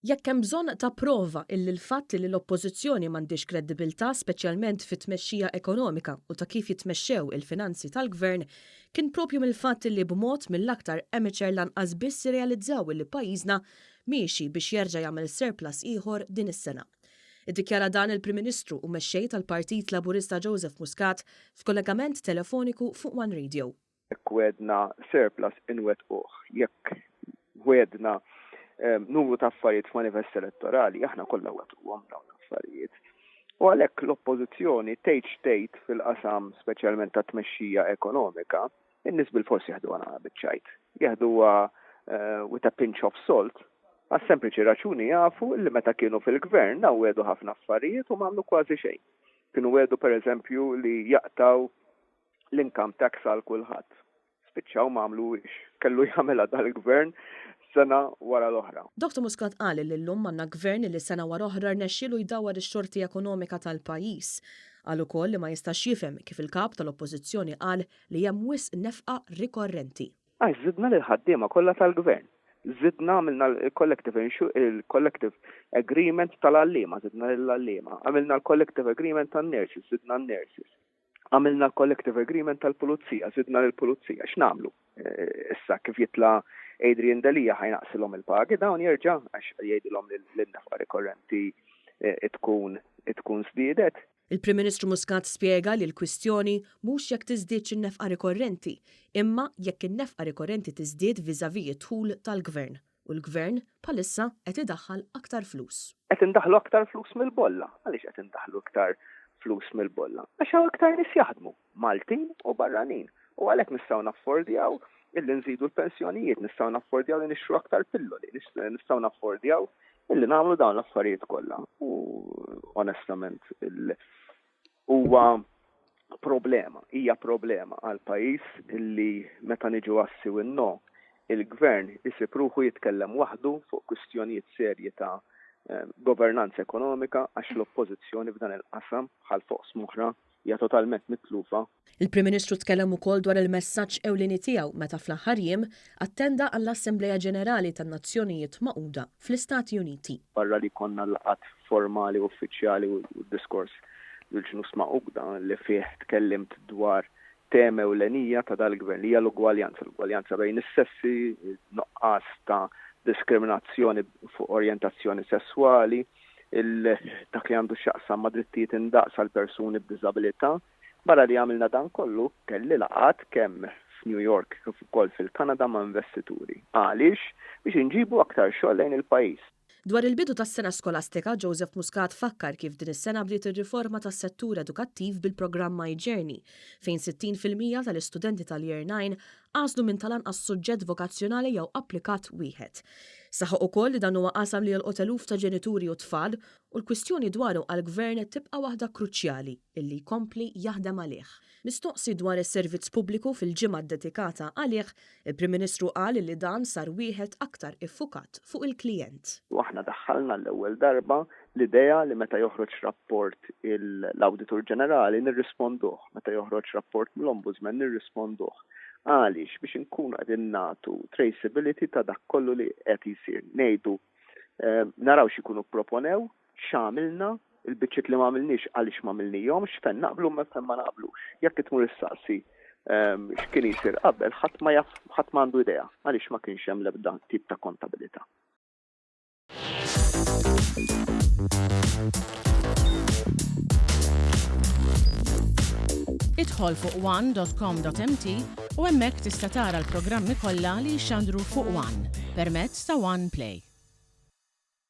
Jekk hemm bżonn ta' prova illi l-fatt li l-oppożizzjoni m'għandix kredibilità speċjalment fit-tmexxija ekonomika u ta' kif jitmexxew il-finanzi tal-gvern, kien propju mill-fatt li b'mod mill-aktar emeċer lanqas biss irrealizzaw li pajjiżna miexi biex jerġa' jagħmel surplus ieħor din is-sena. Iddikjara dan il-Prim Ministru u mexxej tal-Partit Laburista Joseph Muscat f'kollegament telefoniku fuq One Radio. Jekk wedna surplus inwettquh, jekk wedna numru ta' affarijiet f'manifest elettorali, aħna kollha wettquhom dawn affarijiet. U għalhekk l-oppożizzjoni tgħid fil-qasam speċjalment ta' tmexxija ekonomika, in-nies bil-forsi jaħduha biċ-ċajt. Jaħduha with a pinch of salt, għas sempliċi raġuni jafu li meta kienu fil-gvern wedu ħafna affarijiet u m'għamlu kważi xejn. Kienu wedu pereżempju li jaqtaw l-income tax għal kulħadd. Spiċċaw m'għamluhiex. Kellu jagħmilha dal-gvern sena wara l-oħra. Dr. Muscat qal li llum għandna gvern li sena wara oħra rnexxielu jdawwar ix-xorti ekonomika tal-pajjiż. Qal ukoll li ma jistax jifhem kif il-kap tal-Oppożizzjoni qal li hemm wisq nefqa rikorrenti. Żidna lil ħaddiema kollha tal-gvern. Żidna għamilna il-collective agreement tal-għalliema, żidna lill-għalliema. Għamilna l-collective agreement tan-nurses, żidna n-nurses. Għamilna l-collective agreement tal-pulizija, żidna lill-pulizija. X'nagħmlu? Issa kif jitla' Adrian Dalija ħajnaqsilhom il-pagi dawn jerġa' għax jgħidilhom l-nefqa rikorrenti tkun żdiedet. Il-Prim Ministru Muscat spjega li l-kwistjoni mhux jekk tiżdiedx in-nefqa rikorrenti, imma jekk in-nefqa rikorrenti tiżdied viżavi t-tħul tal-gvern. U l-gvern bħalissa qed idaħħal aktar flus. Qed indaħħlu aktar flus mill-bolla. Għaliex qed indaħħlu aktar flus mill-bolla? Għax hawn aktar nies jaħdmu, Maltin u barranin. U għalhekk nistgħu naffordjaw illi nżidu l-pensjonijiet, nistgħu naffordjaw li nixtru aktar pilloli, nistgħu naffordjaw illi nagħmlu dawn l-affarijiet kollha. U onestament huwa hija problema għal pajjiż illi meta niġu għassi u no, il-gvern isib ruħu jitkellem waħdu fuq kwistjonijiet serji ta' governanza ekonomika għax l-oppożizzjoni f'dan il-qasam bħal fuq smuħra hija totalment mitlufa. Il-Prim Ministru tkellem ukoll dwar il-messaġġ ewlieni tiegħu meta fl-aħħar jiem attenda għall-Assembleja Ġenerali tan-Nazzjonijiet Magħquda fl-Istati Uniti. Barra li konna laqat formali uffiċjali u diskors bil-ġnus Magħquda li fih tkellimt dwar temi ewlenija ta' dal-gvern li hija l-ugwaljanza bejn is-sessi, nuqqas ta' diskriminazzjoni fuq orjentazzjoni sessuali, dak li għandu xaqsam ma' drittijiet indaqs għal persuni b'diżabilità. Barra li għamilna dan kollu, kelli laqat kemm f'New York kif ukoll fil-Kanada ma' investituri. Għaliex biex inġibu aktar xogħol lejn il-pajjiż. Dwar il-bidu tas-sena skolastika, Joseph Muscat fakkar kif din is-sena bdiet ir-riforma tas-settur edukattiv bil-programm My Journey, fejn 60% tal-istudenti tal-Year 9 għażlu minn tal-anqas suġġett vokazzjonali jew applikat wieħed. Saħaq ukoll li dan huwa qasam li jolqot eluf ta' ġenituri u tfal u l-kwistjoni dwaru għall-gvern tibqa' waħda kruċjali illi jkompli jaħdem għalih. Mistoqsi dwar is-servizz pubbliku fil-ġimgħa dedikata għalih, il-Prim Ministru qal li dan sar wieħed aktar iffukat fuq il-klijent. Aħna daħħalna l-ewwel darba l-idea li meta joħroġ rapport l-Awditur Ġenerali nirrisponduh, meta joħroġ rapport mill-Ombudsman nirrisponduh. Għaliex biex inkunu qegħdin nagħtu traceability ta' dak kollu li qed jsir. Ngħidu naraw x'ikunu proponew, x'għamilna, il-biċċiet li m'għamilniex għaliex m'għamilnihomx, fejn naqblu ma fejn ma naqblux. Jekk itmur issaqsi x'kien jsir qabel ħadd ma jaf ħadd m'għandu idea għaliex ma kienx hemm l-ebda tip ta' kontabilità. Idħol fuq one.com.mt u hemmhekk tista' tara l-programmi kollha li jxandru fuq One permezz ta' One Play.